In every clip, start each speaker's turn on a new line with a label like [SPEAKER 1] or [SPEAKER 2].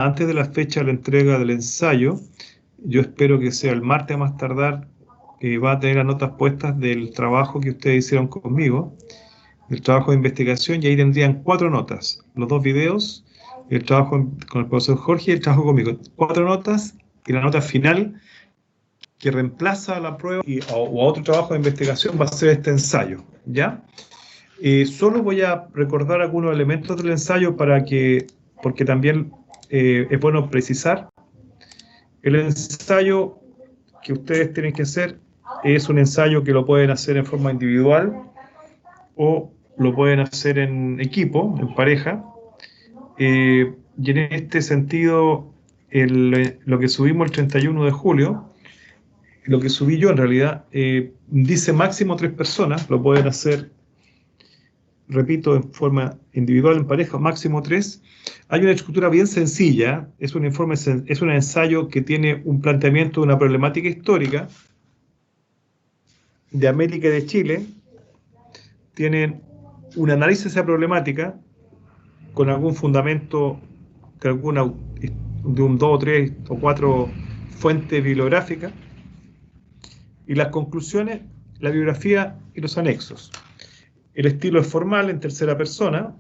[SPEAKER 1] antes de la fecha de la entrega del ensayo, yo espero que sea el martes a más tardar, va a tener las notas puestas del trabajo que ustedes hicieron conmigo, el trabajo de investigación, y ahí tendrían 4 notas, los 2 videos, el trabajo con el profesor Jorge y el trabajo conmigo. 4 notas y la nota final que reemplaza la prueba o a otro trabajo de investigación va a ser este ensayo, ¿ya? Solo voy a recordar algunos elementos del ensayo porque también es bueno precisar. El ensayo que ustedes tienen que hacer es un ensayo que lo pueden hacer en forma individual o lo pueden hacer en equipo, en pareja. Y en este sentido, lo que subimos el 31 de julio, lo que subí yo en realidad, dice máximo 3 personas, lo pueden hacer, repito, en forma individual, en pareja, máximo 3. Hay una estructura bien sencilla, es un ensayo que tiene un planteamiento de una problemática histórica de América y de Chile, tienen un análisis de esa problemática con algún fundamento de un 2 o 3 o 4 fuentes bibliográficas, y las conclusiones, la bibliografía y los anexos. El estilo es formal, en tercera persona,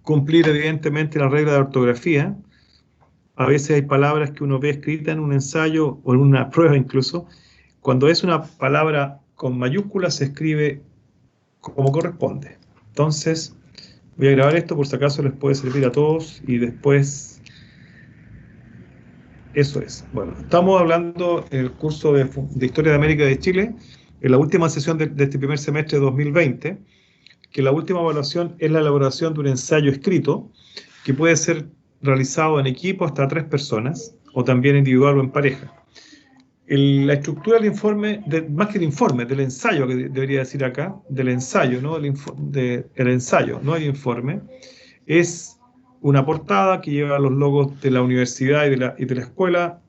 [SPEAKER 1] cumplir evidentemente la regla de ortografía. A veces hay palabras que uno ve escritas en un ensayo o en una prueba incluso. Cuando es una palabra con mayúsculas se escribe como corresponde. Entonces, voy a grabar esto por si acaso les puede servir a todos y después... Eso es. Bueno, estamos hablando en el curso de Historia de América y de Chile, en la última sesión de este primer semestre de 2020, que la última evaluación es la elaboración de un ensayo escrito que puede ser realizado en equipo hasta 3 personas, o también individual o en pareja. La estructura del informe, más que el informe, del ensayo, que debería decir acá, del ensayo, ¿no? El ensayo, no el informe, es una portada que lleva los logos de la universidad y de la escuela,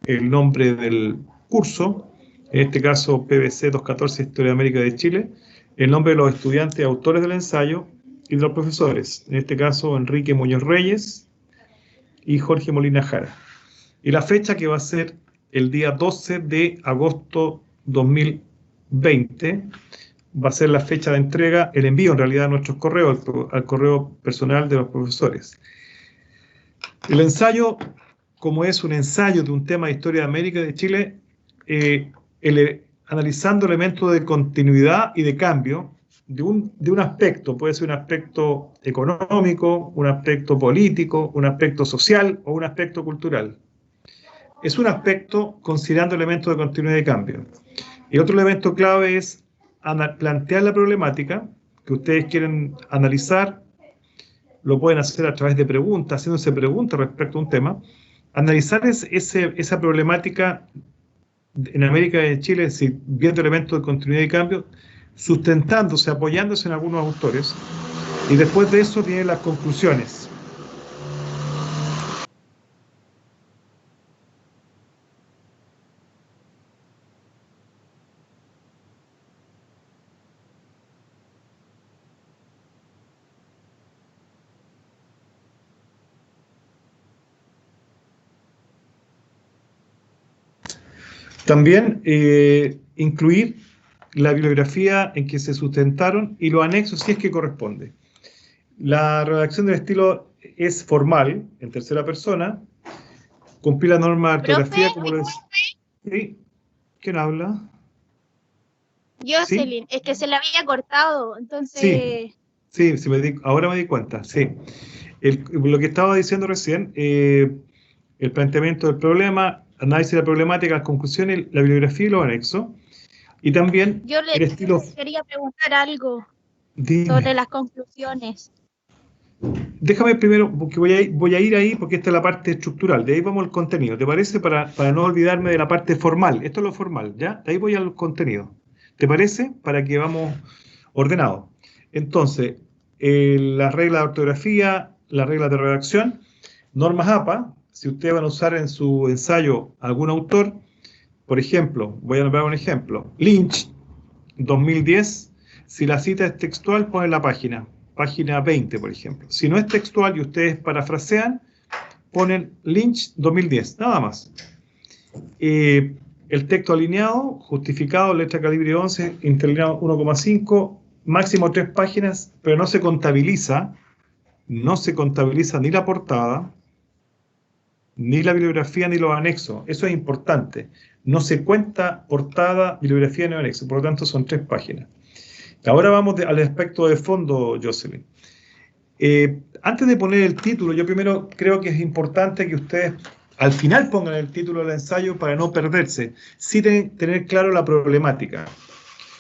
[SPEAKER 1] el nombre del curso, en este caso PBC 214 Historia de América de Chile, el nombre de los estudiantes y autores del ensayo y de los profesores, en este caso Enrique Muñoz Reyes y Jorge Molina Jara. Y la fecha, que va a ser el día 12 de agosto 2020, va a ser la fecha de entrega, el envío en realidad a nuestros correos, al correo personal de los profesores. El ensayo, como es un ensayo de un tema de historia de América y de Chile, analizando elementos de continuidad y de cambio de un aspecto, puede ser un aspecto económico, un aspecto político, un aspecto social o un aspecto cultural. Es un aspecto considerando elementos de continuidad y de cambio. Y otro elemento clave es plantear la problemática que ustedes quieren analizar. Lo pueden hacer a través de preguntas, haciéndose preguntas respecto a un tema. Analizar esa problemática en América y en Chile, viendo elementos de continuidad y cambio, sustentándose, apoyándose en algunos autores, y después de eso vienen las conclusiones. También incluir la bibliografía en que se sustentaron y los anexos si es que corresponde. La redacción del estilo es formal, en tercera persona, cumplir la norma de ortografía, como lo decía. ¿Sí? ¿Quién habla?
[SPEAKER 2] Jocelyn, ¿sí? Es que se la había cortado, entonces...
[SPEAKER 1] Sí, ahora me di cuenta, sí. Lo que estaba diciendo recién, el planteamiento del problema, análisis de la problemática, las conclusiones, la bibliografía y los anexos. Y también
[SPEAKER 2] yo quería preguntar algo sobre las conclusiones.
[SPEAKER 1] Déjame primero, porque voy a ir ahí porque esta es la parte estructural, de ahí vamos al contenido, ¿te parece? Para no olvidarme de la parte formal, esto es lo formal, ¿ya? De ahí voy al contenido, ¿te parece? Para que vamos ordenados. Entonces, la regla de ortografía, la regla de redacción, normas APA, si ustedes van a usar en su ensayo algún autor, por ejemplo, voy a nombrar un ejemplo, Lynch, 2010, si la cita es textual, ponen la página 20, por ejemplo. Si no es textual y ustedes parafrasean, ponen Lynch 2010, nada más. El texto alineado, justificado, letra calibre 11, interlineado 1,5, máximo 3 páginas, pero no se contabiliza ni la portada, ni la bibliografía, ni los anexos. Eso es importante. No se cuenta portada, bibliografía ni anexo, por lo tanto son 3 páginas. Ahora vamos al aspecto de fondo, Jocelyn. Antes de poner el título, yo primero creo que es importante que ustedes al final pongan el título del ensayo para no perderse, sí tener claro la problemática.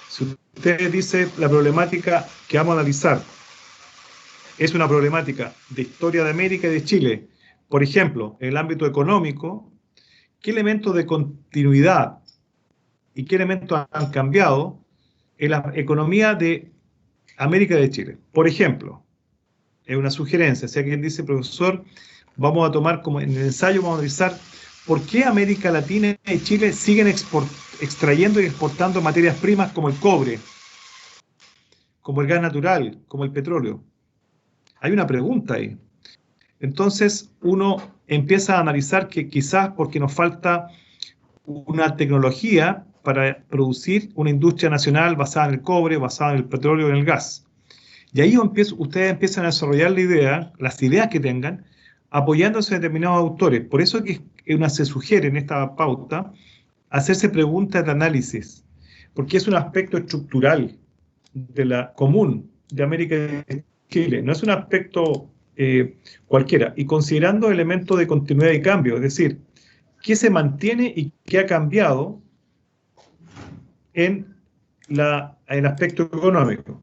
[SPEAKER 1] Si usted dice la problemática que vamos a analizar es una problemática de historia de América y de Chile, por ejemplo, en el ámbito económico, ¿qué elementos de continuidad y qué elementos han cambiado en la economía de América y de Chile? Por ejemplo, es una sugerencia, si alguien dice, profesor, vamos a tomar como en el ensayo, vamos a analizar por qué América Latina y Chile siguen extrayendo y exportando materias primas como el cobre, como el gas natural, como el petróleo. Hay una pregunta ahí. Entonces uno empieza a analizar que quizás porque nos falta una tecnología para producir una industria nacional basada en el cobre, basada en el petróleo y en el gas. Y ahí ustedes empiezan a desarrollar la idea, las ideas que tengan, apoyándose en determinados autores. Por eso es que se sugiere en esta pauta hacerse preguntas de análisis, porque es un aspecto estructural de la común de América y Chile, no es un aspecto cualquiera, y considerando elementos de continuidad y cambio, es decir, qué se mantiene y qué ha cambiado en el aspecto económico.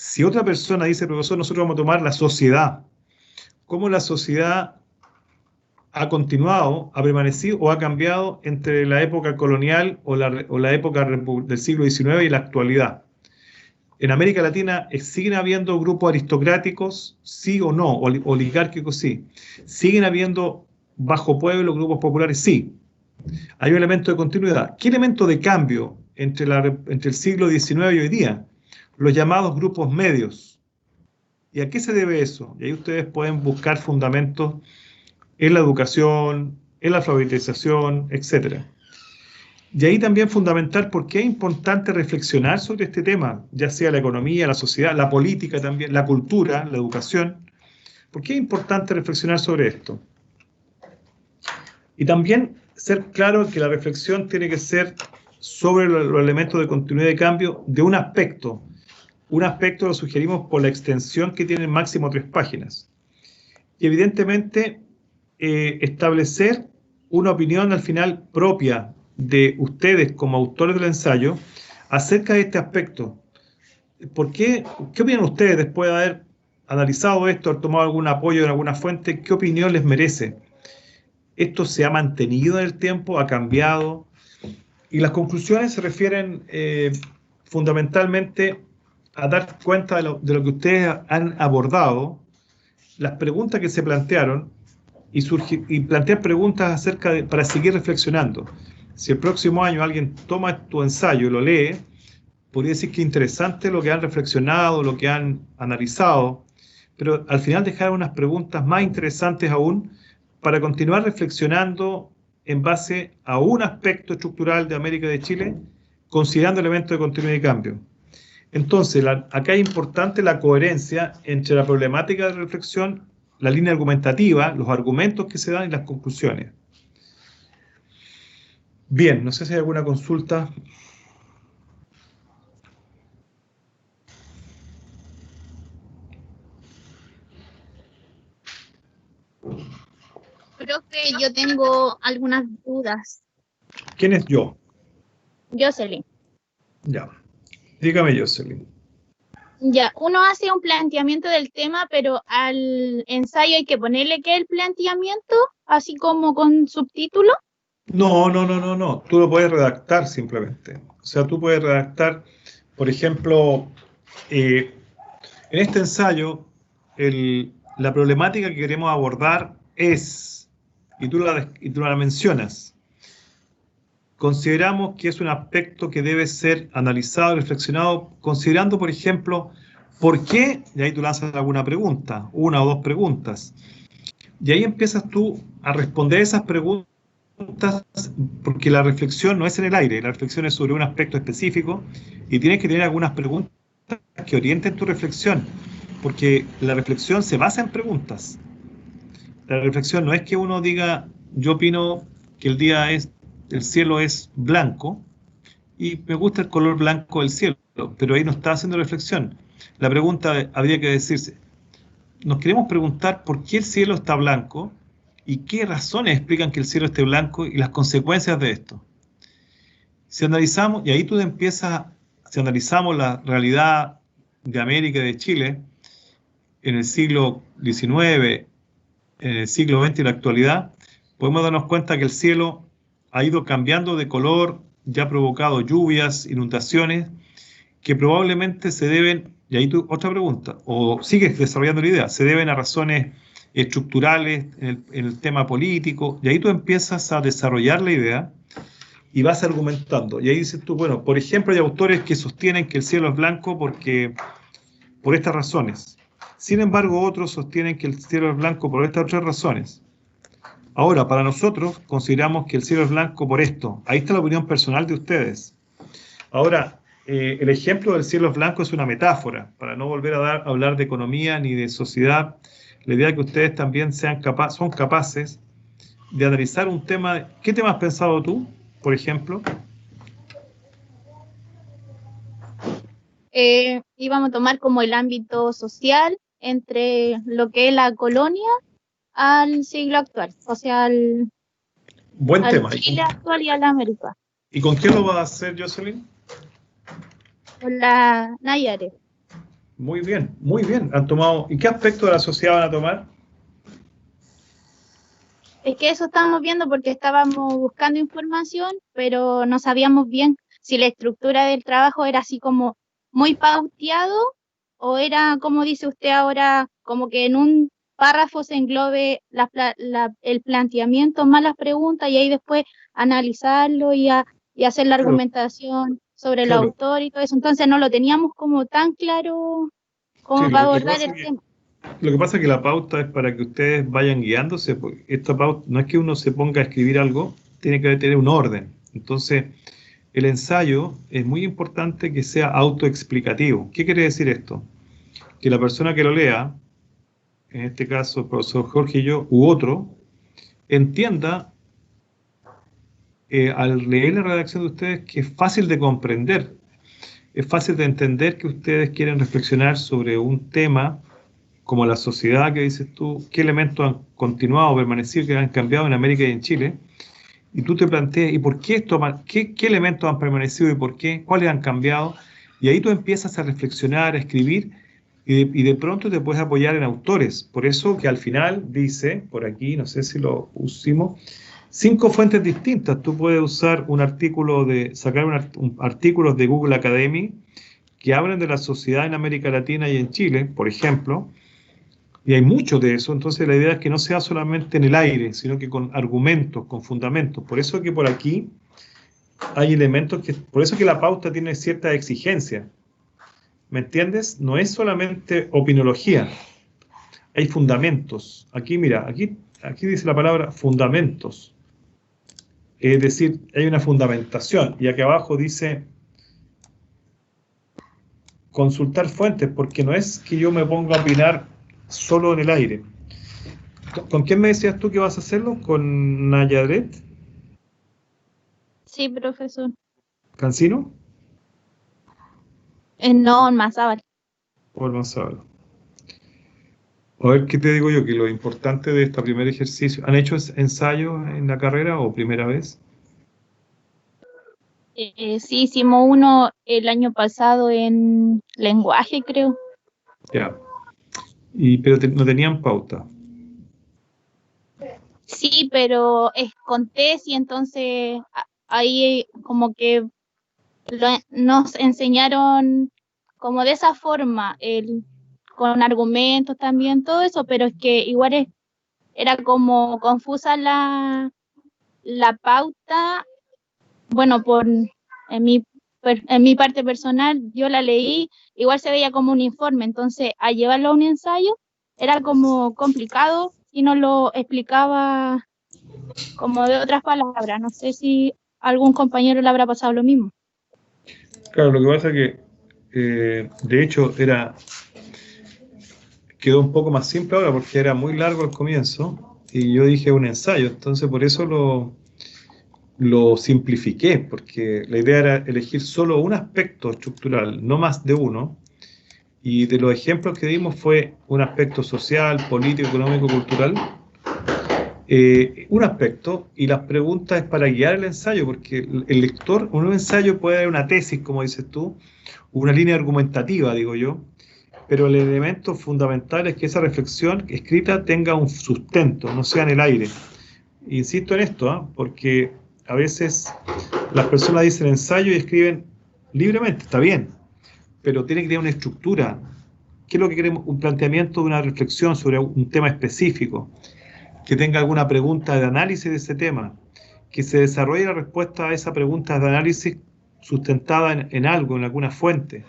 [SPEAKER 1] Si otra persona dice, profesor, nosotros vamos a tomar la sociedad, cómo la sociedad ha continuado, ha permanecido o ha cambiado entre la época colonial o la época del siglo XIX y la actualidad. En América Latina siguen habiendo grupos aristocráticos, sí o no, oligárquicos, sí. Siguen habiendo bajo pueblo, grupos populares, sí. Hay un elemento de continuidad. ¿Qué elemento de cambio entre el siglo XIX y hoy día? Los llamados grupos medios. ¿Y a qué se debe eso? Y ahí ustedes pueden buscar fundamentos en la educación, en la alfabetización, etc. Y ahí también fundamental por qué es importante reflexionar sobre este tema, ya sea la economía, la sociedad, la política también, la cultura, la educación. ¿Por qué es importante reflexionar sobre esto? Y también ser claro que la reflexión tiene que ser sobre los elementos de continuidad y cambio de un aspecto. Un aspecto lo sugerimos por la extensión que tiene máximo 3 páginas. Y evidentemente establecer una opinión al final propia de ustedes como autores del ensayo acerca de este aspecto. ¿Qué opinan ustedes después de haber analizado esto, haber tomado algún apoyo en alguna fuente? ¿Qué opinión les merece? ¿Esto se ha mantenido en el tiempo? ¿Ha cambiado? Y las conclusiones se refieren fundamentalmente a dar cuenta de lo que ustedes han abordado, las preguntas que se plantearon y plantear preguntas para seguir reflexionando. Si el próximo año alguien toma tu ensayo y lo lee, podría decir que es interesante lo que han reflexionado, lo que han analizado, pero al final dejar unas preguntas más interesantes aún para continuar reflexionando en base a un aspecto estructural de América y de Chile, considerando elementos de continuidad y cambio. Entonces, acá es importante la coherencia entre la problemática de reflexión, la línea argumentativa, los argumentos que se dan y las conclusiones. Bien, no sé si hay alguna consulta.
[SPEAKER 2] Profe, yo tengo algunas dudas.
[SPEAKER 1] ¿Quién es yo?
[SPEAKER 2] Jocelyn.
[SPEAKER 1] Ya, dígame, Jocelyn.
[SPEAKER 2] Ya, uno hace un planteamiento del tema, pero al ensayo hay que ponerle ¿qué es el planteamiento? Así como con subtítulo.
[SPEAKER 1] No. Tú lo puedes redactar simplemente. O sea, tú puedes redactar, por ejemplo, en este ensayo, la problemática que queremos abordar es, y tú la mencionas, consideramos que es un aspecto que debe ser analizado, reflexionado, considerando, por ejemplo, ¿por qué? Y ahí tú lanzas alguna pregunta, una o dos preguntas. Y ahí empiezas tú a responder esas preguntas, porque la reflexión no es en el aire, la reflexión es sobre un aspecto específico y tienes que tener algunas preguntas que orienten tu reflexión, porque la reflexión se basa en preguntas. La reflexión no es que uno diga, yo opino que el cielo es blanco y me gusta el color blanco del cielo, pero ahí no está haciendo reflexión. La pregunta habría que decirse, nos queremos preguntar por qué el cielo está blanco y qué razones explican que el cielo esté blanco y las consecuencias de esto. Si analizamos, y ahí tú empiezas, si analizamos la realidad de América y de Chile en el siglo XIX, en el siglo XX y la actualidad, podemos darnos cuenta que el cielo ha ido cambiando de color, ya ha provocado lluvias, inundaciones, que probablemente se deben, y ahí tú, otra pregunta, o sigues desarrollando la idea, se deben a razones estructurales en el tema político, y ahí tú empiezas a desarrollar la idea y vas argumentando. Y ahí dices tú, bueno, por ejemplo, hay autores que sostienen que el cielo es blanco por estas razones. Sin embargo, otros sostienen que el cielo es blanco por estas otras razones. Ahora, para nosotros, consideramos que el cielo es blanco por esto. Ahí está la opinión personal de ustedes. Ahora, el ejemplo del cielo es blanco es una metáfora, para no volver a hablar de economía ni de sociedad. La idea es que ustedes también son capaces de analizar un tema. ¿Qué tema has pensado tú, por ejemplo?
[SPEAKER 2] Íbamos a tomar como el ámbito social entre lo que es la colonia al siglo actual, o sea,
[SPEAKER 1] Buen
[SPEAKER 2] al
[SPEAKER 1] tema.
[SPEAKER 2] Chile actual y a la América,
[SPEAKER 1] ¿Y con quién lo vas a hacer, Jocelyn?
[SPEAKER 2] con la Nayare.
[SPEAKER 1] Muy bien, muy bien. Han tomado. ¿Y qué aspecto de la sociedad van a tomar?
[SPEAKER 2] Es que eso estábamos viendo porque estábamos buscando información, pero no sabíamos bien si la estructura del trabajo era así como muy pauteado o era, como dice usted ahora, como que en un párrafo se englobe el planteamiento más las preguntas y ahí después analizarlo y hacer la
[SPEAKER 1] Claro,
[SPEAKER 2] argumentación sobre el
[SPEAKER 1] claro.
[SPEAKER 2] autor y todo eso. Entonces no lo teníamos como tan claro
[SPEAKER 1] Sí,
[SPEAKER 2] como para abordar el tema.
[SPEAKER 1] lo que pasa es que la pauta es para que ustedes vayan guiándose, porque esta pauta no es que uno se ponga a escribir algo, tiene que tener un orden. Entonces, el ensayo es muy importante que sea autoexplicativo. ¿Qué quiere decir esto? Que la persona que lo lea, en este caso el profesor Jorge y yo, u otro, entienda al leer la redacción de ustedes que es fácil de comprender, es fácil de entender que ustedes quieren reflexionar sobre un tema como la sociedad que dices tú, qué elementos han continuado, permanecido, que han cambiado en América y en Chile, y tú te planteas, ¿y por qué esto, qué elementos han permanecido y por qué, cuáles han cambiado? Y ahí tú empiezas a reflexionar, a escribir, y de pronto te puedes apoyar en autores. Por eso que al final dice, por aquí, no sé si lo pusimos, 5 fuentes distintas. Tú puedes usar un artículo sacar artículos de Google Academy que hablan de la sociedad en América Latina y en Chile, por ejemplo, y hay mucho de eso. Entonces la idea es que no sea solamente en el aire, sino que con argumentos, con fundamentos. Por eso que por aquí hay elementos por eso que la pauta tiene cierta exigencia. ¿Me entiendes? No es solamente opinología, hay fundamentos. Aquí, mira, aquí dice la palabra fundamentos. Es decir, hay una fundamentación. Y aquí abajo dice consultar fuentes, porque no es que yo me ponga a opinar solo en el aire. ¿Con quién me decías tú que vas a hacerlo? ¿Con Nayaret?
[SPEAKER 2] Sí, profesor.
[SPEAKER 1] ¿Cancino?
[SPEAKER 2] No, en Mazábal.
[SPEAKER 1] ¿O el Gonzalo? A ver, ¿qué te digo yo? Que lo importante de este primer ejercicio, ¿han hecho ensayos en la carrera o primera vez?
[SPEAKER 2] Sí, hicimos uno el año pasado en lenguaje, creo.
[SPEAKER 1] Ya. Pero no tenían pauta.
[SPEAKER 2] Sí, pero es con tesis, entonces ahí como que nos enseñaron como de esa forma, con argumentos también, todo eso, pero es que igual era como confusa la pauta. Bueno, en mi parte personal, yo la leí, igual se veía como un informe, entonces al llevarlo a un ensayo era como complicado sí nos lo explicaba como de otras palabras. No sé si algún compañero le habrá pasado lo mismo.
[SPEAKER 1] Claro, lo que pasa es que, de hecho, quedó un poco más simple ahora porque era muy largo al comienzo y yo dije un ensayo, entonces por eso lo simplifiqué, porque la idea era elegir solo un aspecto estructural, no más de uno, y de los ejemplos que dimos fue un aspecto social, político, económico, cultural, un aspecto, y las preguntas es para guiar el ensayo, porque el lector, un ensayo puede dar una tesis, como dices tú, una línea argumentativa, digo yo, pero el elemento fundamental es que esa reflexión escrita tenga un sustento, no sea en el aire. Insisto en esto, ¿eh? Porque a veces las personas dicen ensayo y escriben libremente, está bien, pero tiene que tener una estructura. ¿Qué es lo que queremos? Un planteamiento de una reflexión sobre un tema específico, que tenga alguna pregunta de análisis de ese tema, que se desarrolle la respuesta a esa pregunta de análisis sustentada en algo, en alguna fuente,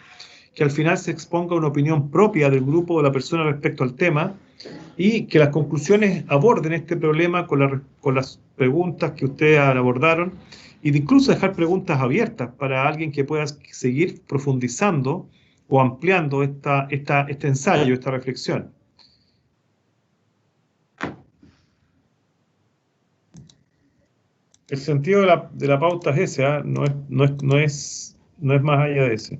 [SPEAKER 1] que al final se exponga una opinión propia del grupo o de la persona respecto al tema y que las conclusiones aborden este problema con las preguntas que ustedes abordaron y de incluso dejar preguntas abiertas para alguien que pueda seguir profundizando o ampliando este ensayo, esta reflexión. El sentido de la pauta es ese, ¿eh? No es más allá de ese.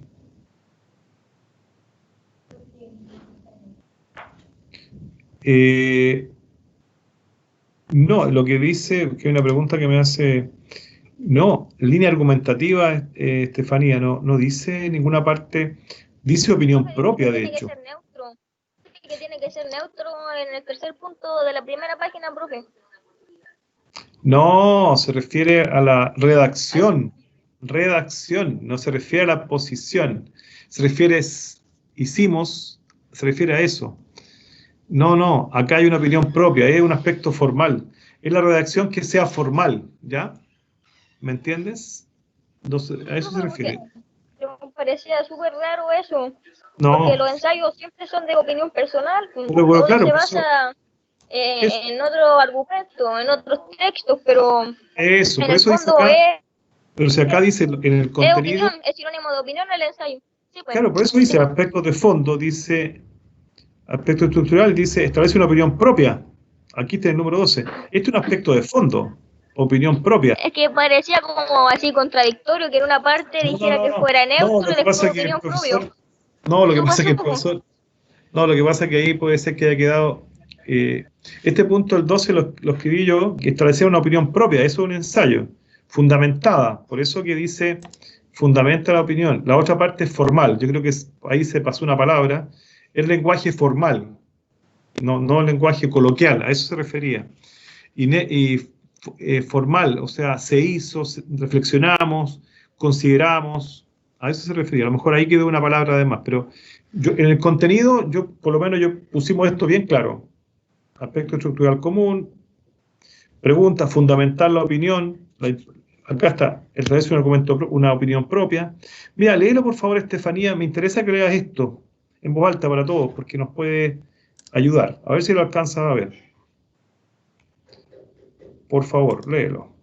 [SPEAKER 1] No, lo que dice, que es una pregunta que me hace, no, línea argumentativa, Estefanía, no dice en ninguna parte, dice opinión propia, de hecho.
[SPEAKER 3] Que tiene que ser neutro en el tercer punto de la primera página, profe.
[SPEAKER 1] No, se refiere a la redacción, no se refiere a la posición, se refiere, hicimos, se refiere a eso. No, acá hay una opinión propia, es un aspecto formal. Es la redacción que sea formal, ¿ya? ¿Me entiendes? A eso se refiere.
[SPEAKER 3] Me parecía súper raro eso,
[SPEAKER 1] No,
[SPEAKER 3] porque los ensayos siempre son de opinión personal,
[SPEAKER 1] bueno, claro,
[SPEAKER 3] se basa en otro argumento, en otros textos, pero
[SPEAKER 1] eso,
[SPEAKER 3] en
[SPEAKER 1] por
[SPEAKER 3] el
[SPEAKER 1] eso dice
[SPEAKER 3] fondo
[SPEAKER 1] acá, pero si acá dice en el contenido,
[SPEAKER 3] opinión, es sinónimo de opinión el ensayo. Sí, pues,
[SPEAKER 1] claro, por eso dice aspectos de fondo, dice aspecto estructural, dice establece una opinión propia. Aquí está el número 12. Este es un aspecto de fondo, opinión propia.
[SPEAKER 3] Es que parecía como así contradictorio que en una parte dijera que fuera neutro y después opinión propia.
[SPEAKER 1] No, lo que pasa es que el profesor, no, lo que pasa es que ahí puede ser que haya quedado, este punto, el 12, lo escribí yo, que establecía una opinión propia, eso es un ensayo, fundamentada, por eso que dice fundamenta la opinión. La otra parte es formal, yo creo que ahí se pasó una palabra, es lenguaje formal, no lenguaje coloquial, a eso se refería. Formal, o sea, se hizo, reflexionamos, consideramos, a eso se refería. A lo mejor ahí quedó una palabra de más, pero en el contenido, por lo menos pusimos esto bien claro. Aspecto estructural común, pregunta, fundamental la opinión, acá está, el revés una opinión propia. Mira, léelo por favor, Estefanía, me interesa que leas esto en voz alta para todos, porque nos puede ayudar. A ver si lo alcanzas a ver. Por favor, léelo.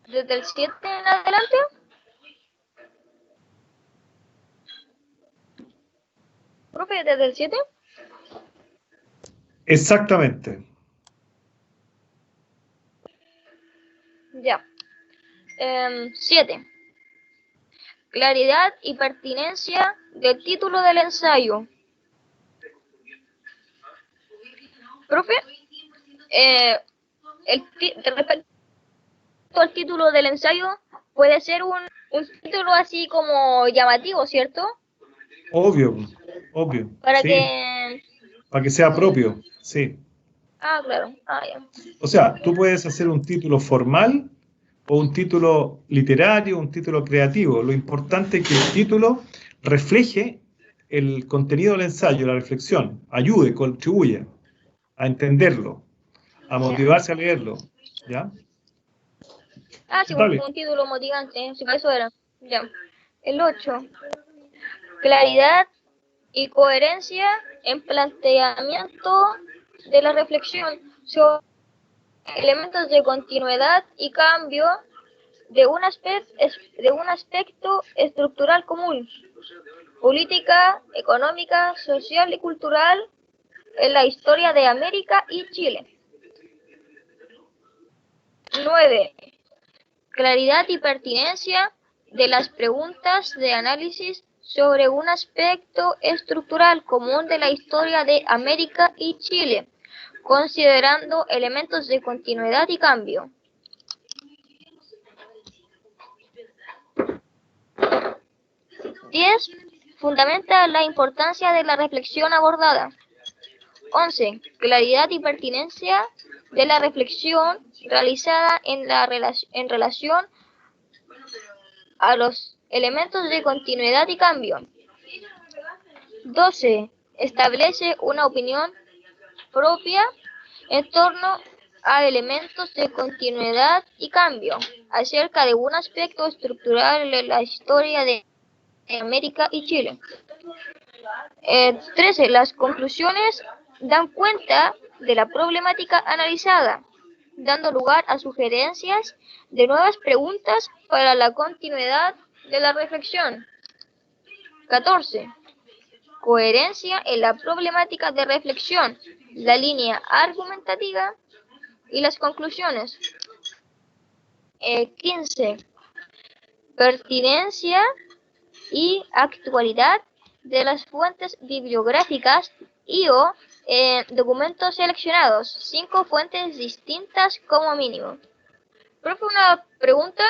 [SPEAKER 3] ¿Desde el 7 en adelante? Profe, ¿desde el 7?
[SPEAKER 1] Exactamente.
[SPEAKER 3] Ya. 7. Claridad y pertinencia del título del ensayo. Profe, respecto al título del ensayo, puede ser un título así como llamativo, ¿cierto?
[SPEAKER 1] Obvio.
[SPEAKER 3] Para
[SPEAKER 1] sí.
[SPEAKER 3] que...
[SPEAKER 1] Para que sea propio, sí.
[SPEAKER 3] Ah, claro. Ah, ya.
[SPEAKER 1] O sea, tú puedes hacer un título formal o un título literario, un título creativo. Lo importante es que el título refleje el contenido del ensayo, la reflexión, ayude, contribuya a entenderlo, a motivarse a leerlo, ¿ya?
[SPEAKER 3] Ah, sí, un título motivante, sí, eso era. Ya. El 8. Claridad y coherencia en planteamiento de la reflexión sobre elementos de continuidad y cambio de un aspecto estructural común, política, económica, social y cultural en la historia de América y Chile. 9. Claridad y pertinencia de las preguntas de análisis sobre un aspecto estructural común de la historia de América y Chile, considerando elementos de continuidad y cambio. 10. Fundamenta la importancia de la reflexión abordada. 11. Claridad y pertinencia de la reflexión realizada en relación a los elementos de continuidad y cambio. 12. Establece una opinión propia en torno a elementos de continuidad y cambio acerca de un aspecto estructural de la historia de América y Chile. 13. Las conclusiones dan cuenta de la problemática analizada, dando lugar a sugerencias de nuevas preguntas para la continuidad de la reflexión. 14. Coherencia en la problemática de reflexión, la línea argumentativa y las conclusiones. 15. Pertinencia y actualidad de las fuentes bibliográficas y o documentos seleccionados, 5 fuentes distintas como mínimo. Profe, una pregunta.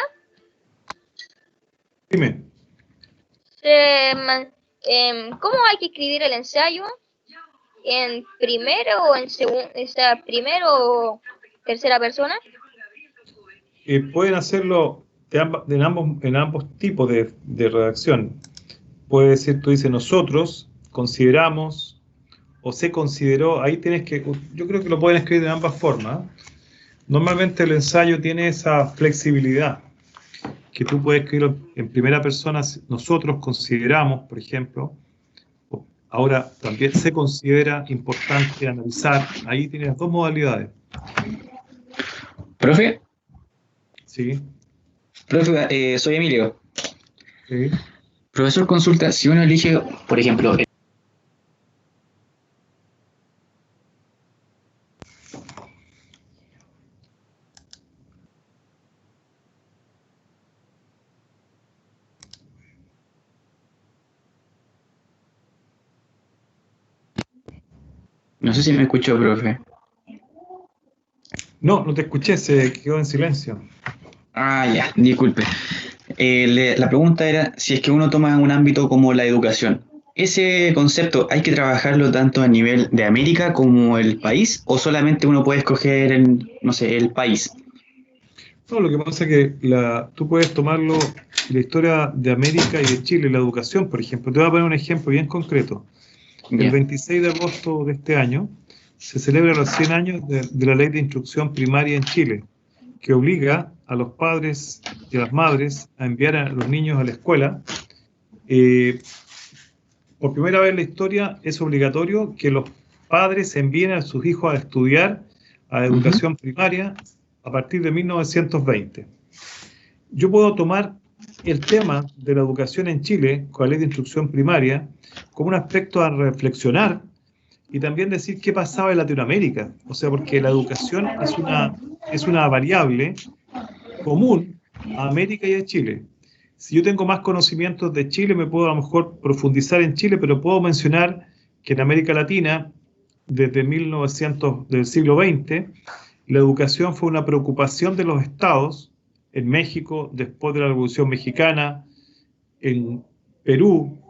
[SPEAKER 1] Dime.
[SPEAKER 3] ¿Cómo hay que escribir el ensayo? ¿En primero o en segundo, primero o tercera persona?
[SPEAKER 1] Pueden hacerlo en ambos tipos de redacción. Puede decir, tú dices nosotros, consideramos, o se consideró, ahí tienes que, yo creo que lo pueden escribir de ambas formas. Normalmente el ensayo tiene esa flexibilidad, que tú puedes escribirlo en primera persona, nosotros consideramos, por ejemplo. Ahora también se considera importante analizar, ahí tienes las dos modalidades.
[SPEAKER 4] ¿Profe?
[SPEAKER 1] Sí.
[SPEAKER 4] Profe, soy Emilio.
[SPEAKER 1] Sí.
[SPEAKER 4] Profesor, consulta, si uno elige, por ejemplo, no sé si me escuchó, profe.
[SPEAKER 1] No te escuché, se quedó en silencio.
[SPEAKER 4] Ah, ya, disculpe. La pregunta era si es que uno toma un ámbito como la educación. ¿Ese concepto hay que trabajarlo tanto a nivel de América como el país? ¿O solamente uno puede escoger, el país?
[SPEAKER 1] No, lo que pasa es que tú puedes tomarlo, la historia de América y de Chile, la educación, por ejemplo. Te voy a poner un ejemplo bien concreto. El 26 de agosto de este año se celebran los 100 años de la Ley de Instrucción Primaria en Chile, que obliga a los padres y a las madres a enviar a los niños a la escuela. Por primera vez en la historia es obligatorio que los padres envíen a sus hijos a estudiar a educación primaria a partir de 1920. Yo puedo tomar el tema de la educación en Chile, con la Ley de Instrucción Primaria, como un aspecto a reflexionar y también decir qué pasaba en Latinoamérica. O sea, porque la educación es una variable común a América y a Chile. Si yo tengo más conocimientos de Chile, me puedo a lo mejor profundizar en Chile, pero puedo mencionar que en América Latina, desde 1900 del siglo XX, la educación fue una preocupación de los estados, en México, después de la Revolución Mexicana, en Perú,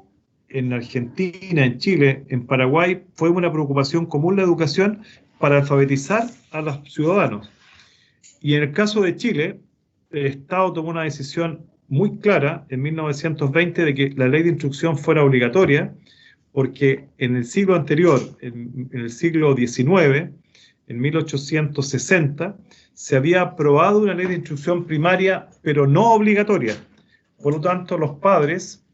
[SPEAKER 1] en Argentina, en Chile, en Paraguay, fue una preocupación común la educación para alfabetizar a los ciudadanos. Y en el caso de Chile, el Estado tomó una decisión muy clara en 1920 de que la ley de instrucción fuera obligatoria, porque en el siglo anterior, en el siglo XIX, en 1860, se había aprobado una ley de instrucción primaria, pero no obligatoria. Por lo tanto, los padres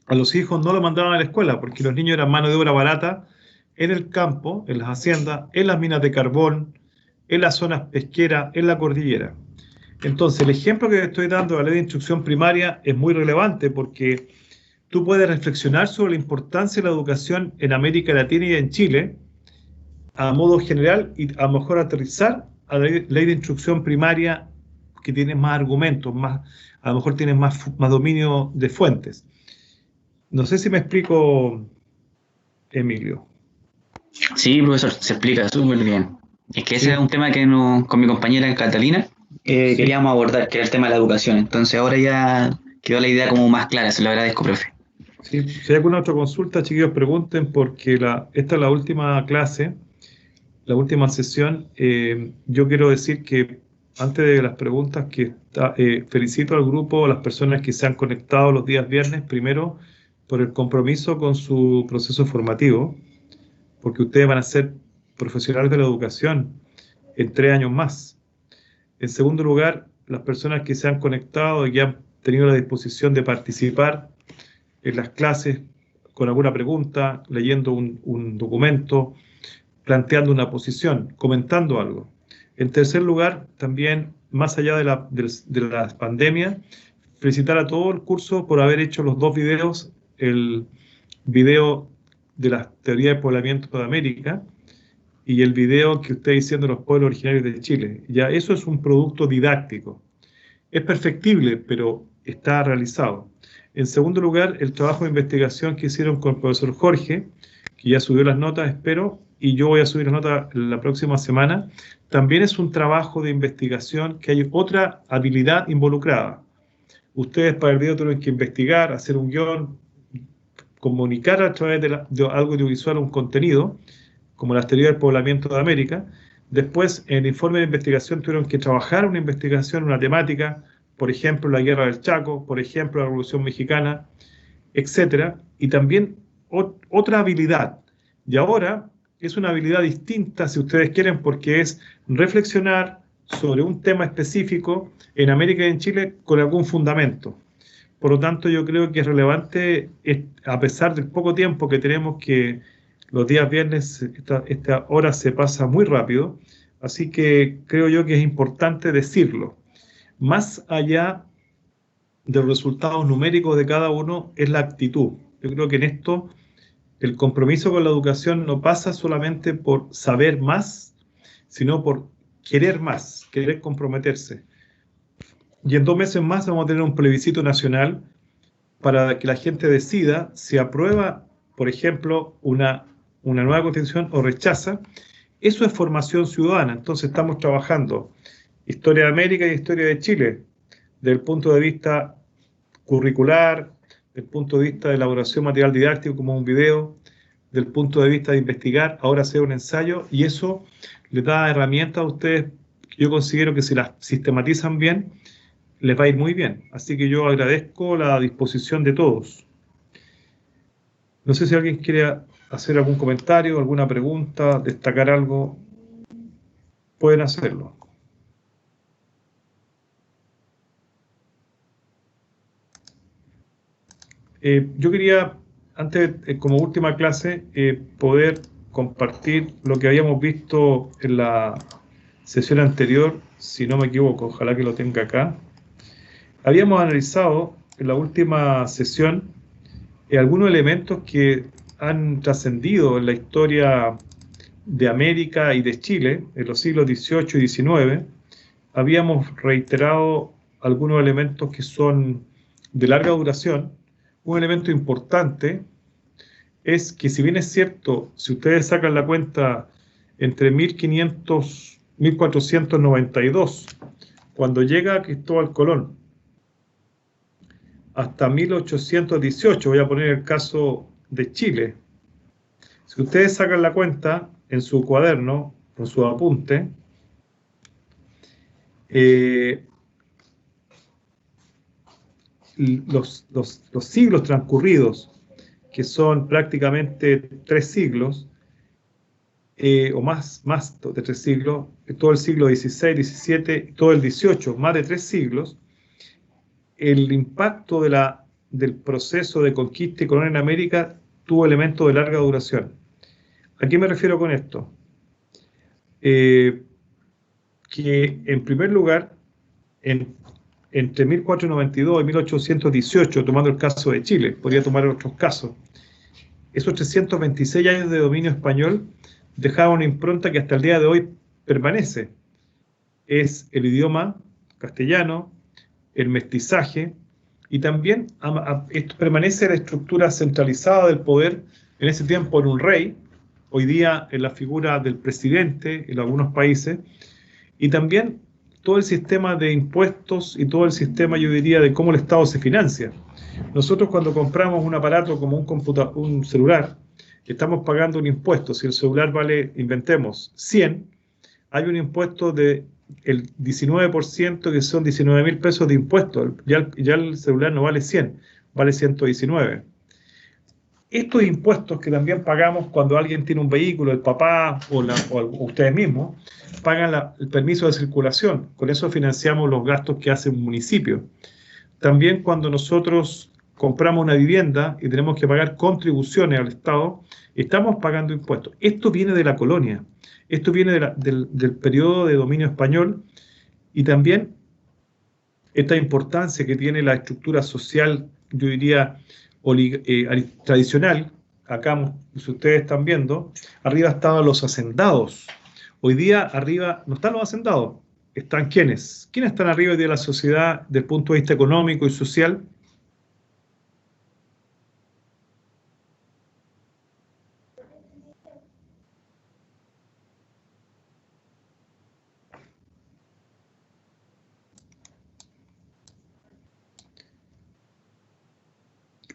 [SPEAKER 1] a los hijos no lo mandaban a la escuela, porque los niños eran mano de obra barata en el campo, en las haciendas, en las minas de carbón, en las zonas pesqueras, en la cordillera. Entonces, el ejemplo que estoy dando de la ley de instrucción primaria es muy relevante porque tú puedes reflexionar sobre la importancia de la educación en América Latina y en Chile a modo general y a lo mejor aterrizar a la ley de instrucción primaria que tiene más argumentos, a lo mejor tiene más dominio de fuentes. No sé si me explico, Emilio.
[SPEAKER 4] Sí, profesor, se explica súper bien. Es que ese
[SPEAKER 1] Sí.
[SPEAKER 4] es un tema que con mi compañera Catalina
[SPEAKER 1] Sí.
[SPEAKER 4] queríamos abordar, que era el tema de la educación. Entonces ahora ya quedó la idea como más clara, se lo agradezco, profe.
[SPEAKER 1] Sí. Si hay alguna otra consulta, chiquillos, pregunten porque esta es la última clase, la última sesión. Yo quiero decir que antes de las preguntas, felicito al grupo, a las personas que se han conectado los días viernes, primero por el compromiso con su proceso formativo, porque ustedes van a ser profesionales de la educación en 3 años más. En segundo lugar, las personas que se han conectado y que han tenido la disposición de participar en las clases con alguna pregunta, leyendo un documento, planteando una posición, comentando algo. En tercer lugar, también, más allá de la pandemia, felicitar a todo el curso por haber hecho los 2 videos, el video de la teoría de poblamiento de América y el video que ustedes hicieron de los pueblos originarios de Chile. Ya eso es un producto didáctico. Es perfectible, pero está realizado. En segundo lugar, el trabajo de investigación que hicieron con el profesor Jorge, que ya subió las notas, espero, y yo voy a subir las notas la próxima semana, también es un trabajo de investigación que hay otra habilidad involucrada. Ustedes para el video tienen que investigar, hacer un guión, comunicar a través de algo audiovisual un contenido, como las teorías del poblamiento de América. Después, en el informe de investigación tuvieron que trabajar una investigación, una temática, por ejemplo, la Guerra del Chaco, por ejemplo, la Revolución Mexicana, etcétera. Y también otra habilidad. Y ahora es una habilidad distinta, si ustedes quieren, porque es reflexionar sobre un tema específico en América y en Chile con algún fundamento. Por lo tanto, yo creo que es relevante, a pesar del poco tiempo que tenemos, que los días viernes esta hora se pasa muy rápido, así que creo yo que es importante decirlo. Más allá de los resultados numéricos de cada uno es la actitud. Yo creo que en esto el compromiso con la educación no pasa solamente por saber más, sino por querer más, querer comprometerse. Y en 2 meses más vamos a tener un plebiscito nacional para que la gente decida si aprueba, por ejemplo, una nueva constitución o rechaza. Eso es formación ciudadana. Entonces estamos trabajando historia de América y historia de Chile, desde el punto de vista curricular, desde el punto de vista de elaboración material didáctico como un video, desde el punto de vista de investigar, ahora hacer un ensayo, y eso les da herramientas a ustedes que yo considero que si las sistematizan bien, les va a ir muy bien. Así que yo agradezco la disposición de todos. No sé si alguien quiere hacer algún comentario, alguna pregunta, destacar algo. Pueden hacerlo. Yo quería, antes, como última clase, poder compartir lo que habíamos visto en la sesión anterior, si no me equivoco, ojalá que lo tenga acá. Habíamos analizado en la última sesión algunos elementos que han trascendido en la historia de América y de Chile en los siglos XVIII y XIX. Habíamos reiterado algunos elementos que son de larga duración. Un elemento importante es que, si bien es cierto, si ustedes sacan la cuenta entre 1492, cuando llega Cristóbal Colón, hasta 1818, voy a poner el caso de Chile. Si ustedes sacan la cuenta en su cuaderno, con su apunte, los siglos transcurridos, que son prácticamente 3 siglos, o más de 3 siglos, todo el siglo XVI, XVII, todo el XVIII, más de 3 siglos, el impacto del proceso de conquista y colonia en América tuvo elementos de larga duración. ¿A qué me refiero con esto? Que en primer lugar, entre 1492 y 1818, tomando el caso de Chile, podría tomar otros casos, esos 326 años de dominio español dejaban una impronta que hasta el día de hoy permanece. Es el idioma castellano, el mestizaje, y también esto permanece la estructura centralizada del poder, en ese tiempo en un rey, hoy día en la figura del presidente en algunos países, y también todo el sistema de impuestos y todo el sistema, yo diría, de cómo el Estado se financia. Nosotros cuando compramos un aparato como un celular, estamos pagando un impuesto. Si el celular vale, inventemos, 100, hay un impuesto del 19%, que son 19.000 pesos de impuestos. Ya el celular no vale 100, vale 119. Estos impuestos que también pagamos cuando alguien tiene un vehículo, el papá o ustedes mismos, pagan el permiso de circulación. Con eso financiamos los gastos que hace un municipio. También cuando nosotros compramos una vivienda y tenemos que pagar contribuciones al Estado, estamos pagando impuestos. Esto viene de la colonia, esto viene del periodo de dominio español, y también esta importancia que tiene la estructura social, yo diría, tradicional. Acá, si ustedes están viendo, arriba estaban los hacendados. Hoy día arriba no están los hacendados, están ¿quiénes? ¿Quiénes están arriba de la sociedad desde el punto de vista económico y social?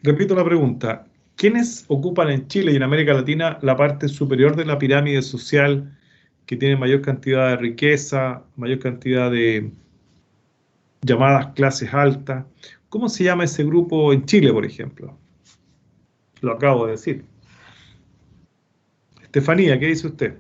[SPEAKER 1] Repito la pregunta. ¿Quiénes ocupan en Chile y en América Latina la parte superior de la pirámide social, que tiene mayor cantidad de riqueza, mayor cantidad de llamadas clases altas? ¿Cómo se llama ese grupo en Chile, por ejemplo? Lo acabo de decir. Estefanía, ¿qué dice usted?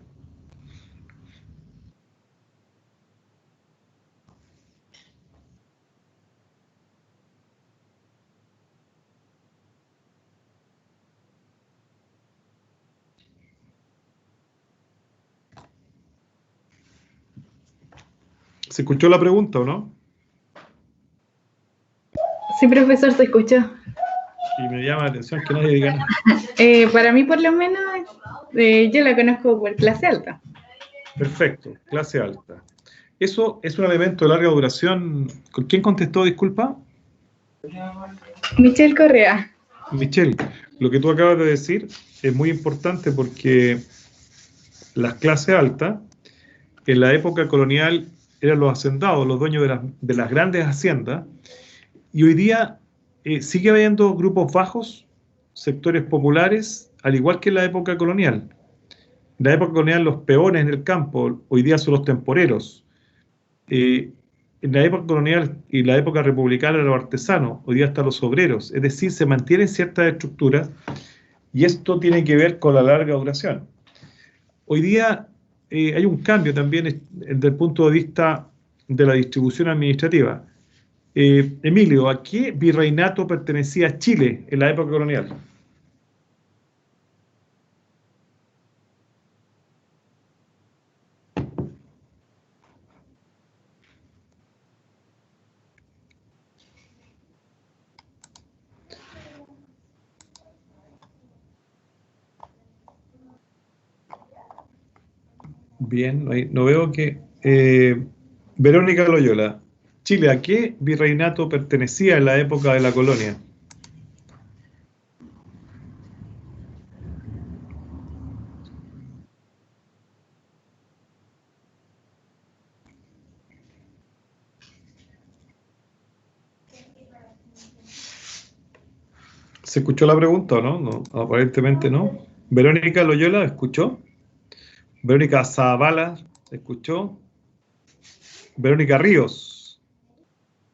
[SPEAKER 1] ¿Se escuchó la pregunta o no?
[SPEAKER 5] Sí, profesor, se escuchó.
[SPEAKER 1] Y me llama la atención que nadie diga nada.
[SPEAKER 5] Para mí, por lo menos, yo la conozco por clase alta.
[SPEAKER 1] Perfecto, clase alta. Eso es un elemento de larga duración. ¿Quién contestó, disculpa?
[SPEAKER 5] Michelle Correa.
[SPEAKER 1] Michelle, lo que tú acabas de decir es muy importante, porque las clases altas, en la época colonial, eran los hacendados, los dueños de las grandes haciendas, y hoy día sigue habiendo grupos bajos, sectores populares, al igual que en la época colonial. En la época colonial los peones en el campo, hoy día son los temporeros. En la época colonial y la época republicana eran los artesanos, hoy día están los obreros. Es decir, se mantienen ciertas estructuras, y esto tiene que ver con la larga duración. Hoy día hay un cambio también desde el punto de vista de la distribución administrativa. Emilio, ¿a qué virreinato pertenecía Chile en la época colonial? Bien, no veo que... Verónica Loyola, Chile, ¿a qué virreinato pertenecía en la época de la colonia? ¿Se escuchó la pregunta o no? No, aparentemente no. Verónica Loyola, ¿escuchó? Verónica Zavala, ¿escuchó? Verónica Ríos.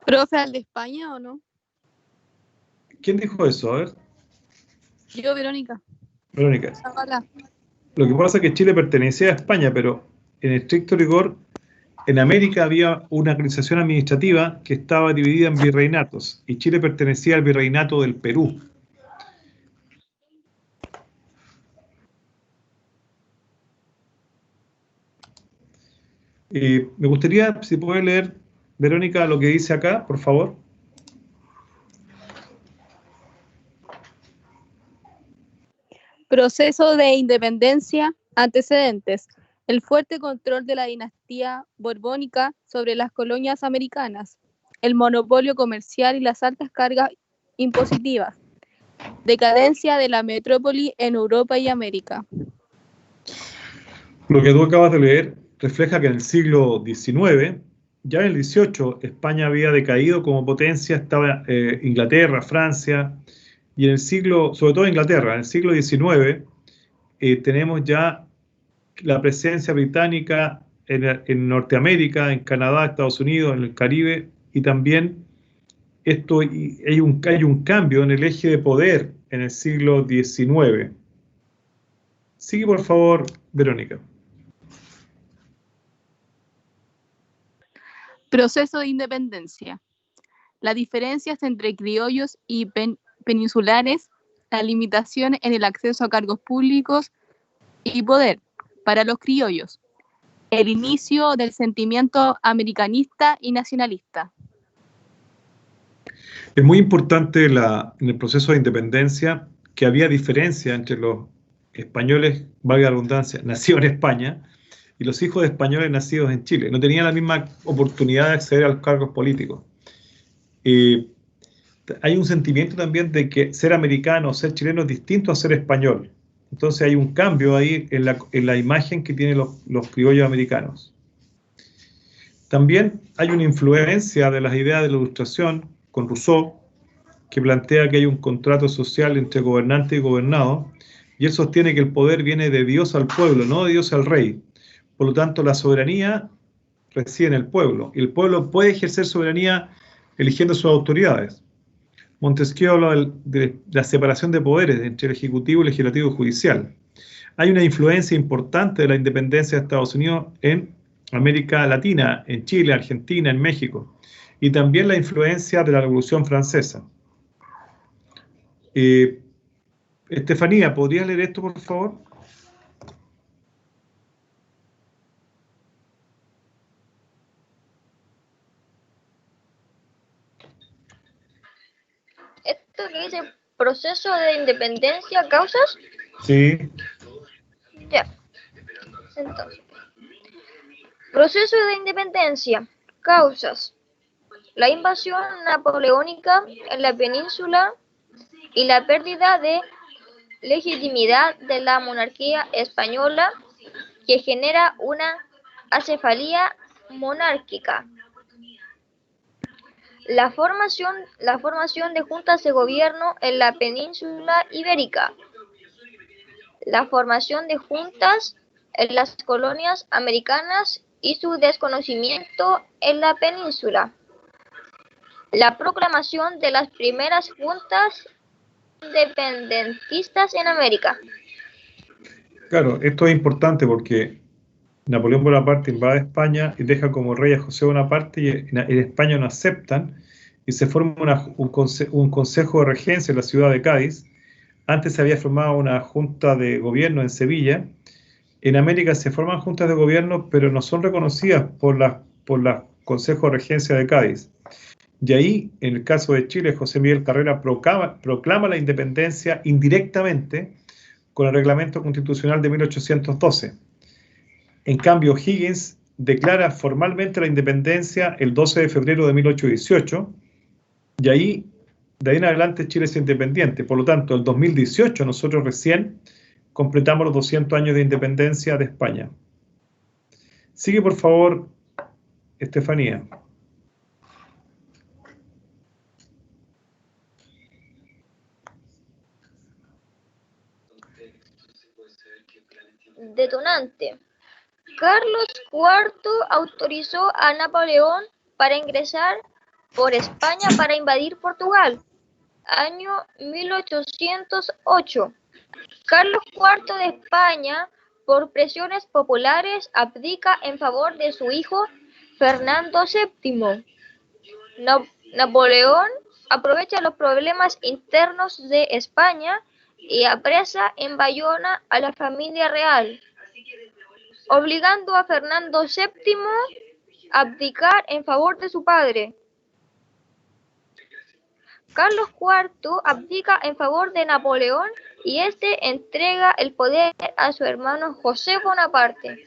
[SPEAKER 6] ¿Profe, al de España o no?
[SPEAKER 1] ¿Quién dijo eso? A ver.
[SPEAKER 6] Yo, Verónica.
[SPEAKER 1] Verónica.
[SPEAKER 6] Zavala.
[SPEAKER 1] Lo que pasa es que Chile pertenecía a España, pero en estricto rigor, en América había una organización administrativa que estaba dividida en virreinatos, y Chile pertenecía al virreinato del Perú. Me gustaría, si puede leer, Verónica, lo que dice acá, por favor.
[SPEAKER 6] Proceso de independencia, antecedentes. El fuerte control de la dinastía borbónica sobre las colonias americanas, el monopolio comercial y las altas cargas impositivas, decadencia de la metrópoli en Europa y América.
[SPEAKER 1] Lo que tú acabas de leer refleja que en el siglo XIX, ya en el XVIII, España había decaído como potencia, estaba Inglaterra, Francia, y en el siglo, sobre todo Inglaterra, en el siglo XIX, tenemos ya la presencia británica en Norteamérica, en Canadá, Estados Unidos, en el Caribe, y también hay un cambio en el eje de poder en el siglo XIX. Sigue, por favor, Verónica.
[SPEAKER 6] Proceso de independencia. Las diferencias entre criollos y peninsulares, la limitación en el acceso a cargos públicos y poder para los criollos, el inicio del sentimiento americanista y nacionalista.
[SPEAKER 1] Es muy importante en el proceso de independencia que había diferencia entre los españoles, valga la redundancia, nacidos en España, y los hijos de españoles nacidos en Chile. No tenían la misma oportunidad de acceder a los cargos políticos. Hay un sentimiento también de que ser americano o ser chileno es distinto a ser español. Entonces hay un cambio ahí en la imagen que tienen los criollos americanos. También hay una influencia de las ideas de la Ilustración con Rousseau, que plantea que hay un contrato social entre gobernante y gobernado, y él sostiene que el poder viene de Dios al pueblo, no de Dios al rey. Por lo tanto, la soberanía reside en el pueblo, y el pueblo puede ejercer soberanía eligiendo sus autoridades. Montesquieu habla de la separación de poderes entre el ejecutivo, legislativo y judicial. Hay una influencia importante de la independencia de Estados Unidos en América Latina, en Chile, Argentina, en México, y también la influencia de la Revolución Francesa. Estefanía, ¿podrías leer esto, por favor?
[SPEAKER 3] ¿Esto que dice proceso de independencia, causas?
[SPEAKER 1] Sí.
[SPEAKER 3] Ya. Entonces, proceso de independencia, causas. La invasión napoleónica en la península y la pérdida de legitimidad de la monarquía española, que genera una acefalía monárquica. La formación de juntas de gobierno en la península ibérica. La formación de juntas en las colonias americanas y su desconocimiento en la península. La proclamación de las primeras juntas independentistas en América.
[SPEAKER 1] Claro, esto es importante porque Napoleón Bonaparte invade España y deja como rey a José Bonaparte, y en España no aceptan, y se forma un consejo de regencia en la ciudad de Cádiz. Antes se había formado una junta de gobierno en Sevilla. En América se forman juntas de gobierno, pero no son reconocidas por la Consejo de Regencia de Cádiz. Y ahí, en el caso de Chile, José Miguel Carrera proclama la independencia indirectamente con el Reglamento Constitucional de 1812. En cambio, Higgins declara formalmente la independencia el 12 de febrero de 1818, y ahí, de ahí en adelante, Chile es independiente. Por lo tanto, el 2018 nosotros recién completamos los 200 años de independencia de España. Sigue, por favor, Estefanía.
[SPEAKER 3] Detonante. Carlos IV autorizó a Napoleón para ingresar por España para invadir Portugal. Año 1808. Carlos IV de España, por presiones populares, abdica en favor de su hijo Fernando VII. Napoleón aprovecha los problemas internos de España y apresa en Bayona a la familia real. obligando a Fernando VII a abdicar en favor de su padre. Carlos IV abdica en favor de Napoleón y este entrega el poder a su hermano José Bonaparte.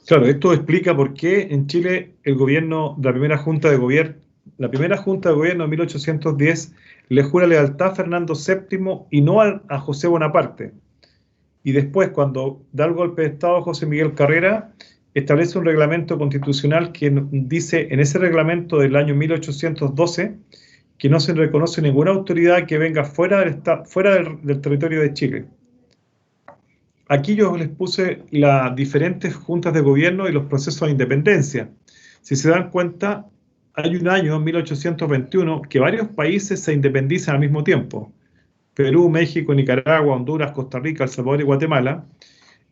[SPEAKER 1] Claro, esto explica por qué en Chile el gobierno, la primera junta de gobierno en 1810 le jura lealtad a Fernando VII y no a José Bonaparte. Y después, cuando da el golpe de Estado José Miguel Carrera, establece un reglamento constitucional que dice en ese reglamento del año 1812 que no se reconoce ninguna autoridad que venga fuera del territorio de Chile. Aquí yo les puse las diferentes juntas de gobierno y los procesos de independencia. Si se dan cuenta, hay un año, 1821, que varios países se independizan al mismo tiempo. Perú, México, Nicaragua, Honduras, Costa Rica, El Salvador y Guatemala.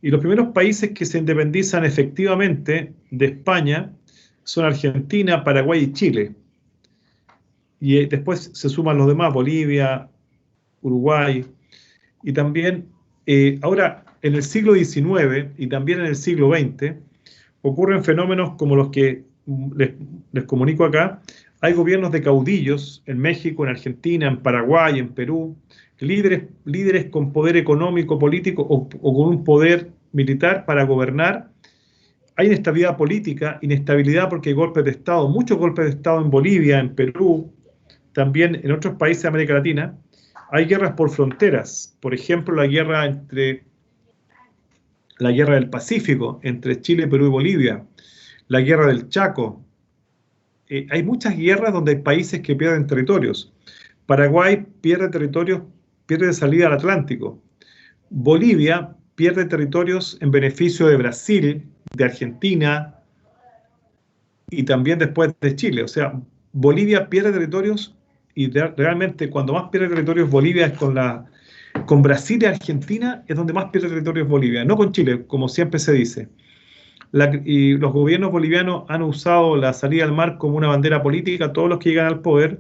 [SPEAKER 1] Y los primeros países que se independizan efectivamente de España son Argentina, Paraguay y Chile. Y después se suman los demás, Bolivia, Uruguay. Y también, ahora, en el siglo XIX y también en el siglo XX, ocurren fenómenos como los que les comunico acá. Hay gobiernos de caudillos en México, en Argentina, en Paraguay, en Perú, líderes con poder económico, político o con un poder militar para gobernar. Hay inestabilidad política, inestabilidad porque hay golpes de Estado, muchos golpes de Estado en Bolivia, en Perú, también en otros países de América Latina. Hay guerras por fronteras, por ejemplo, la guerra del Pacífico entre Chile, Perú y Bolivia, la guerra del Chaco. Hay muchas guerras donde hay países que pierden territorios. Paraguay pierde territorios, pierde salida al Atlántico. Bolivia pierde territorios en beneficio de Brasil, de Argentina y también después de Chile. O sea, Bolivia pierde territorios y realmente cuando más pierde territorios Bolivia es con Brasil y Argentina es donde más pierde territorios Bolivia, no con Chile, como siempre se dice. Y los gobiernos bolivianos han usado la salida al mar como una bandera política, todos los que llegan al poder,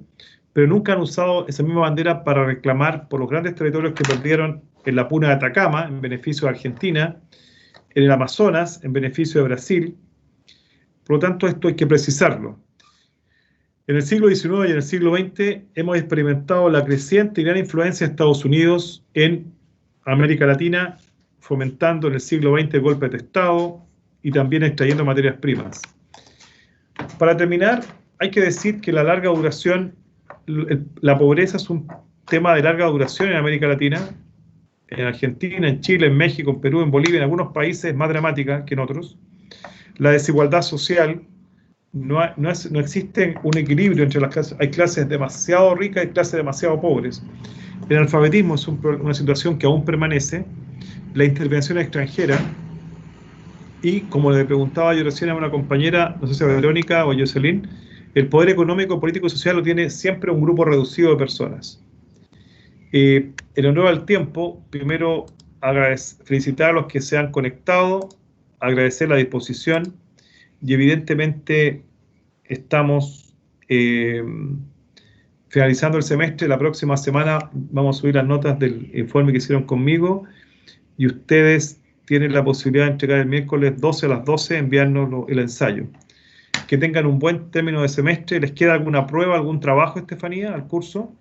[SPEAKER 1] pero nunca han usado esa misma bandera para reclamar por los grandes territorios que perdieron en la Puna de Atacama, en beneficio de Argentina, en el Amazonas, en beneficio de Brasil. Por lo tanto, esto hay que precisarlo. En el siglo XIX y en el siglo XX hemos experimentado la creciente y gran influencia de Estados Unidos en América Latina, fomentando en el siglo XX golpes de Estado y también extrayendo materias primas. Para terminar, hay que decir que la larga duración, la pobreza es un tema de larga duración en América Latina, en Argentina, en Chile, en México, en Perú, en Bolivia, en algunos países más dramática que en otros. La desigualdad social, no existe un equilibrio entre las clases. Hay clases demasiado ricas y clases demasiado pobres. El analfabetismo es una situación que aún permanece. La intervención extranjera y, como le preguntaba yo recién a una compañera, no sé si a Verónica o a Jocelyn, el poder económico, político y social lo tiene siempre un grupo reducido de personas. En honor al tiempo, primero felicitar a los que se han conectado, agradecer la disposición y evidentemente estamos finalizando el semestre. La próxima semana vamos a subir las notas del informe que hicieron conmigo y ustedes tienen la posibilidad de entregar el miércoles 12 a las 12, enviarnos el ensayo. Que tengan un buen término de semestre. ¿Les queda alguna prueba, algún trabajo, Estefanía, al curso?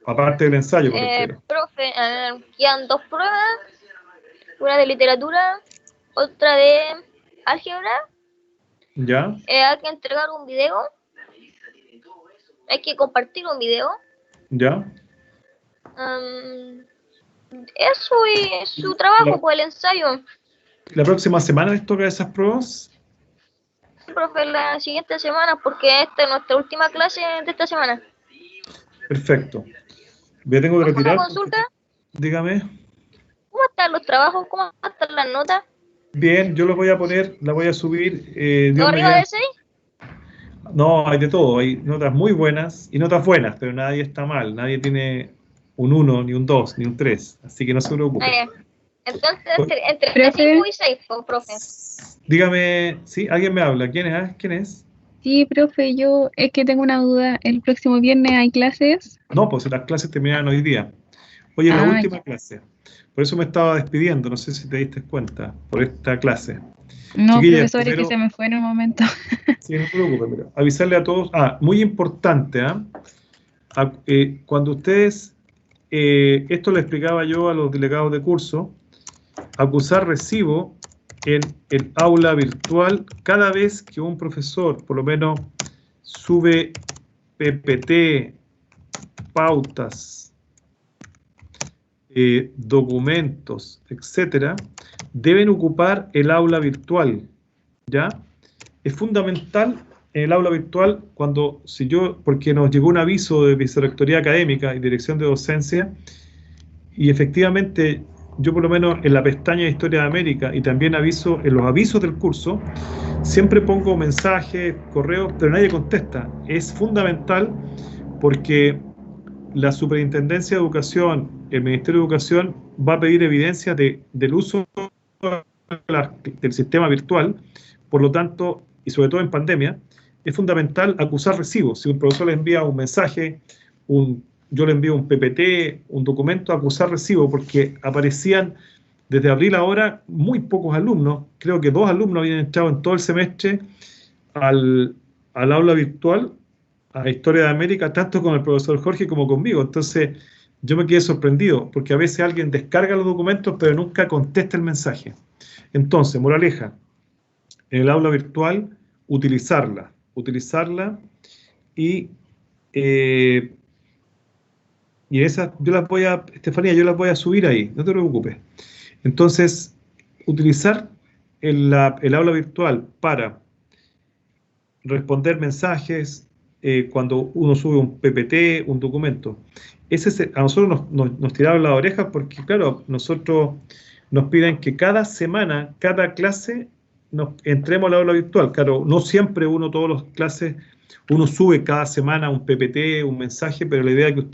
[SPEAKER 1] Aparte del ensayo, por ejemplo.
[SPEAKER 3] Profe, quedan 2 pruebas, una de literatura, otra de álgebra.
[SPEAKER 1] ¿Ya?
[SPEAKER 3] Hay que entregar un video, hay que compartir un video.
[SPEAKER 1] ¿Ya?
[SPEAKER 3] Eso y su trabajo, pues el ensayo.
[SPEAKER 1] ¿La próxima semana les toca esas pruebas?
[SPEAKER 3] Sí, profe, la siguiente semana, porque esta es nuestra última clase de esta semana.
[SPEAKER 1] Perfecto. Me tengo que retirar.
[SPEAKER 3] ¿Una consulta?
[SPEAKER 1] Dígame.
[SPEAKER 3] ¿Cómo están los trabajos? ¿Cómo están las notas?
[SPEAKER 1] Bien, yo los voy a poner, la voy a subir.
[SPEAKER 3] ¿No arriba de 6?
[SPEAKER 1] No, hay de todo. Hay notas muy buenas y notas buenas, pero nadie está mal. Nadie tiene un 1, ni un 2, ni un 3. Así que no se preocupe.
[SPEAKER 3] Entonces, entre 5 y 6, profe.
[SPEAKER 1] Dígame, ¿sí? ¿Alguien me habla? ¿Quién es? ¿Quién es?
[SPEAKER 7] Sí, profe, yo es que tengo una duda. ¿El próximo viernes hay clases?
[SPEAKER 1] No, pues las clases terminaron hoy día. Hoy es la
[SPEAKER 7] Ah,
[SPEAKER 1] última
[SPEAKER 7] ya.
[SPEAKER 1] clase. Por eso me estaba despidiendo, no sé si te diste cuenta, por esta clase.
[SPEAKER 7] No,
[SPEAKER 1] Chiquillas,
[SPEAKER 7] profesor, es que
[SPEAKER 1] primero,
[SPEAKER 7] se me fue en un momento.
[SPEAKER 1] sí, no te preocupes, mira, avisarle a todos. Muy importante, cuando ustedes, esto le explicaba yo a los delegados de curso, acusar recibo en el aula virtual cada vez que un profesor, por lo menos, sube PPT, pautas, documentos, etcétera, deben ocupar el aula virtual, ¿ya? Es fundamental en el aula virtual porque nos llegó un aviso de Vicerrectoría Académica y Dirección de Docencia, y efectivamente yo por lo menos en la pestaña de Historia de América y también aviso en los avisos del curso, siempre pongo mensajes, correos, pero nadie contesta. Es fundamental porque la Superintendencia de Educación, el Ministerio de Educación va a pedir evidencia del uso del sistema virtual, por lo tanto, y sobre todo en pandemia, es fundamental acusar recibos. Si un profesor le envía un mensaje, yo le envío un PPT, un documento, acusar recibo, porque aparecían desde abril ahora muy pocos alumnos, creo que 2 alumnos habían entrado en todo el semestre al aula virtual, a Historia de América, tanto con el profesor Jorge como conmigo. Entonces, yo me quedé sorprendido, porque a veces alguien descarga los documentos, pero nunca contesta el mensaje. Entonces, moraleja, en el aula virtual, utilizarla y esas, Estefanía, yo las voy a subir ahí, no te preocupes. Entonces, utilizar el aula virtual para responder mensajes, cuando uno sube un PPT, un documento. A nosotros nos tiraron las orejas porque, claro, nosotros nos piden que cada semana, cada clase, nos entremos al aula virtual. Claro, no siempre todas las clases, uno sube cada semana un PPT, un mensaje, pero la idea es que usted